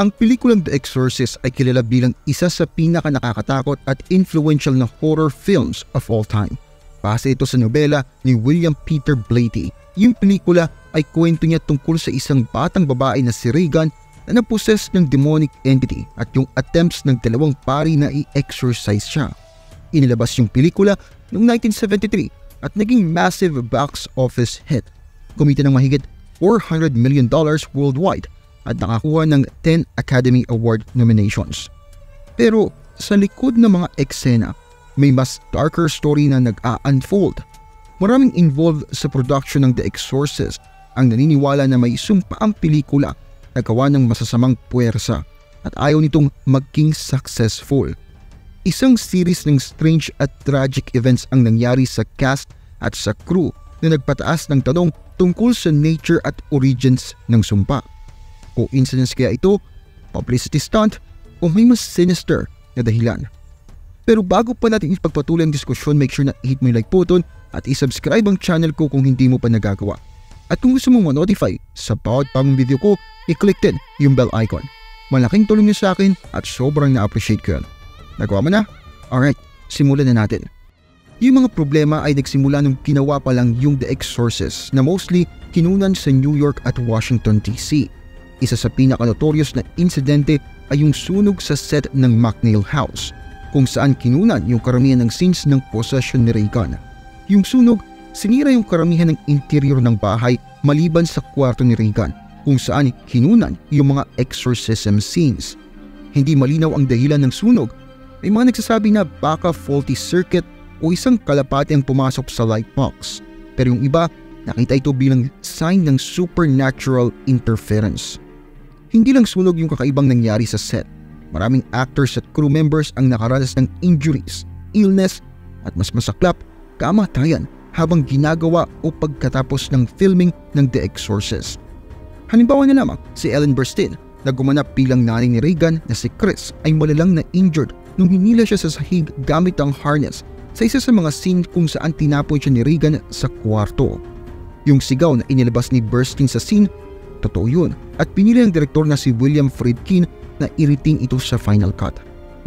Ang pelikulang The Exorcist ay kilala bilang isa sa pinaka-nakakatakot at influential na horror films of all time. Base ito sa nobela ni William Peter Blatty. Yung pelikula ay kwento niya tungkol sa isang batang babae na si Regan na naposes ng demonic entity at yung attempts ng dalawang pari na i-exorcise siya. Inilabas yung pelikula noong 1973 at naging massive box office hit. Kumita ng mahigit $400 million worldwide at nakakuha ng 10 Academy Award nominations. Pero sa likod ng mga eksena, may mas darker story na nag-a-unfold. Maraming involved sa production ng The Exorcist ang naniniwala na may sumpa ang pelikula na gawa ng masasamang puwersa at ayaw nitong maging successful. Isang series ng strange at tragic events ang nangyari sa cast at sa crew na nagpataas ng tanong tungkol sa nature at origins ng sumpa. Coincidence kaya ito, publicity stunt, o may mas sinister na dahilan? Pero bago pa natin ipagpatuloy ang diskusyon, make sure na i-hit mo yung like button at i-subscribe ang channel ko kung hindi mo pa nagagawa. At kung gusto mong ma-notify sa bawat bagong video ko, i-click din yung bell icon. Malaking tulong nyo sa akin at sobrang na-appreciate ko yun. Nagawa mo na? Alright, simulan na natin. Yung mga problema ay nagsimula nung ginawa pa lang yung The Exorcist na mostly kinunan sa New York at Washington DC. Isa sa pinaka-notorious na insidente ay yung sunog sa set ng McNeil House, kung saan kinunan yung karamihan ng scenes ng possession ni Regan. Yung sunog, sinira yung karamihan ng interior ng bahay maliban sa kwarto ni Regan, kung saan kinunan yung mga exorcism scenes. Hindi malinaw ang dahilan ng sunog. May mga nagsasabi na baka faulty circuit o isang kalapate ang pumasok sa light box. Pero yung iba, nakita ito bilang sign ng supernatural interference. Hindi lang sunog yung kakaibang nangyari sa set. Maraming actors at crew members ang nakaranas ng injuries, illness, at mas masaklap, kamatayan habang ginagawa o pagkatapos ng filming ng The Exorcist. Halimbawa na lamang si Ellen Burstyn na gumanap bilang nanay ni Regan na si Chris ay malalang na injured nung hinila siya sa sahig gamit ang harness sa isa sa mga scene kung saan tinapon siya ni Regan sa kwarto. Yung sigaw na inilabas ni Burstyn sa scene, totoo yun, at pinili ng direktor na si William Friedkin na iriting ito sa final cut.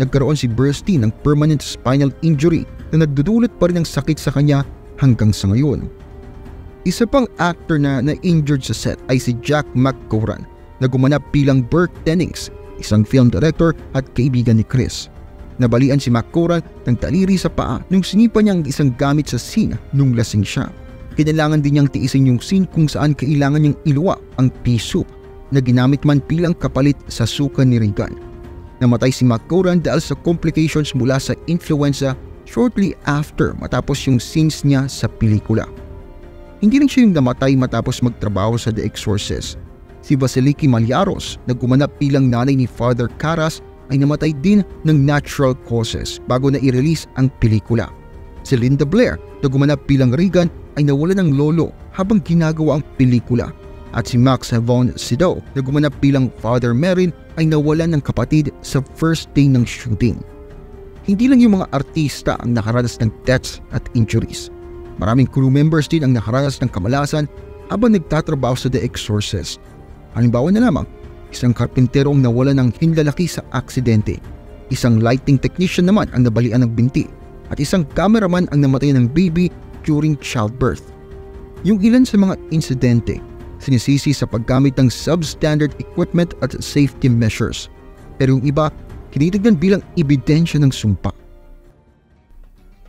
Nagkaroon si Burstyn ng permanent spinal injury na nagdudulot pa rin ng sakit sa kanya hanggang sa ngayon. Isa pang actor na na-injured sa set ay si Jack McGowan na gumanap bilang Burke Dennings, isang film director at kaibigan ni Chris. Nabalian si McGowan ng taliri sa paa nung sinipa niya ang isang gamit sa scene nung lasing siya. Kinailangan din niyang tiisin yung scene kung saan kailangan niyang iluwa ang pea soup na ginamit man bilang kapalit sa suka ni Regan. Namatay si McGowan dahil sa complications mula sa influenza shortly after matapos yung scenes niya sa pelikula. Hindi lang siya yung namatay matapos magtrabaho sa The Exorcist. Si Vasiliki Malyaros na gumanap bilang nanay ni Father Karras ay namatay din ng natural causes bago na i-release ang pelikula. Si Linda Blair na gumanap bilang Regan ay nawala ng lolo habang ginagawa ang pelikula. At si Max von Sydow na gumanap bilang Father Merrin ay nawalan ng kapatid sa first day ng shooting. Hindi lang yung mga artista ang nakaranas ng deaths at injuries. Maraming crew members din ang nakaranas ng kamalasan habang nagtatrabaho sa The Exorcist. Halimbawa na lamang, isang karpintero ang nawalan ng hinlalaki sa aksidente. Isang lighting technician naman ang nabalian ng binti. At isang cameraman ang namatay ng baby during childbirth. Yung ilan sa mga insidente, sinisisi sa paggamit ng substandard equipment at safety measures. Pero yung iba, tinitignan bilang ebidensya ng sumpa.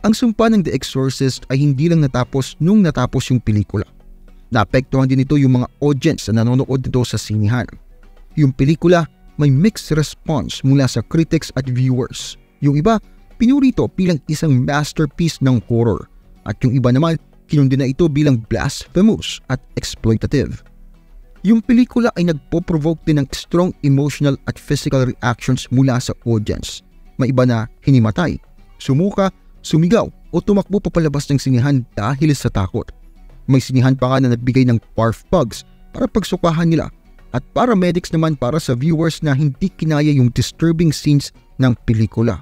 Ang sumpa ng The Exorcist ay hindi lang natapos nung natapos yung pelikula. Naapektuhan din ito yung mga audience na nanonood nito sa sinihan. Yung pelikula may mixed response mula sa critics at viewers. Yung iba, pinuri ito bilang isang masterpiece ng horror. At yung iba naman, kinundi na ito bilang blasphemous at exploitative. Yung pelikula ay nagpo-provoke din ng strong emotional at physical reactions mula sa audience. May iba na hinimatay, sumuka, sumigaw o tumakbo papalabas ng sinihan dahil sa takot. May sinihan pa nga na nagbigay ng barf bugs para pagsukahan nila at paramedics naman para sa viewers na hindi kinaya yung disturbing scenes ng pelikula.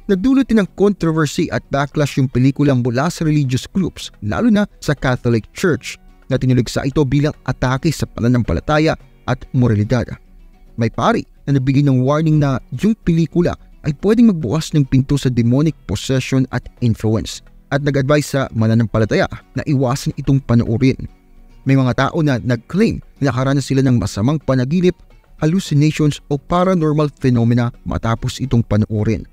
Nagdulot din ng controversy at backlash yung pelikula mula sa religious groups, lalo na sa Catholic Church, na tinuligsa ito bilang atake sa pananampalataya at moralidad. May pari na nagbigay ng warning na yung pelikula ay pwedeng magbukas ng pinto sa demonic possession at influence, at nag-advise sa mananampalataya na iwasan itong panoorin. May mga tao na nag-claim na nakaranas sila ng masamang panaginip, hallucinations o paranormal phenomena matapos itong panoorin.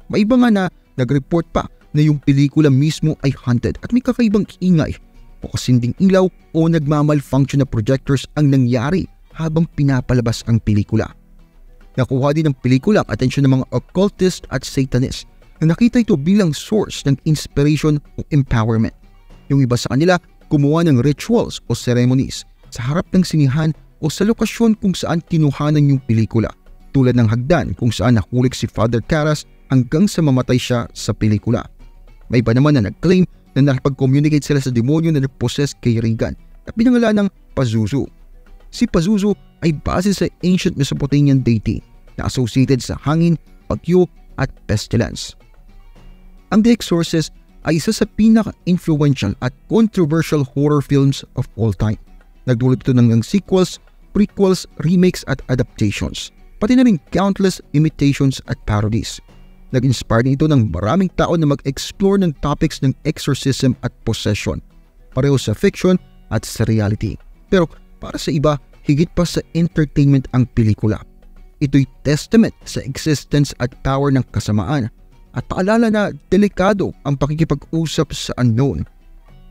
May iba nga na nag-report pa na yung pelikula mismo ay haunted at may kakaibang ingay o kasinding ilaw o nagmamalfunction na projectors ang nangyari habang pinapalabas ang pelikula. Nakuha din ng pelikula ang atensyon ng mga occultist at satanist na nakita ito bilang source ng inspiration o empowerment. Yung iba sa kanila gumawa ng rituals o ceremonies sa harap ng sinihan o sa lokasyon kung saan kinuhanan yung pelikula, tulad ng hagdan kung saan nahulik si Father Karras hanggang sa mamatay siya sa pelikula. May iba naman na nag-claim na nakipag-communicate sila sa demonyo na nag-possess kay Regan na pinangalan ng Pazuzu. Si Pazuzu ay base sa ancient Mesopotamian deity na associated sa hangin, bagyo at pestilence. Ang The Exorcist ay isa sa pinaka-influential at controversial horror films of all time. Nagdulot ito ng sequels, prequels, remakes at adaptations, pati na rin countless imitations at parodies. Nag-inspire din ito ng maraming tao na mag-explore ng topics ng exorcism at possession, pareho sa fiction at sa reality. Pero para sa iba, higit pa sa entertainment ang pelikula. Ito'y testament sa existence at power ng kasamaan at paalala na delikado ang pakikipag-usap sa unknown.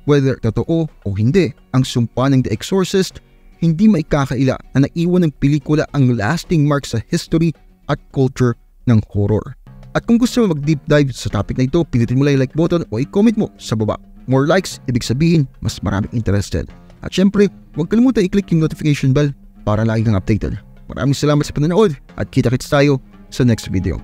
Whether totoo o hindi, ang sumpa ng The Exorcist hindi maikakaila na naiwan ng pelikula ang lasting mark sa history at culture ng horror. At kung gusto mo mag-deep dive sa topic na ito, pindutin mo lang yung like button o i-comment mo sa baba. More likes, ibig sabihin, mas maraming interested. At syempre, huwag kalimutan i-click yung notification bell para lagi kang updated. Maraming salamat sa panonood at kita-kits tayo sa next video.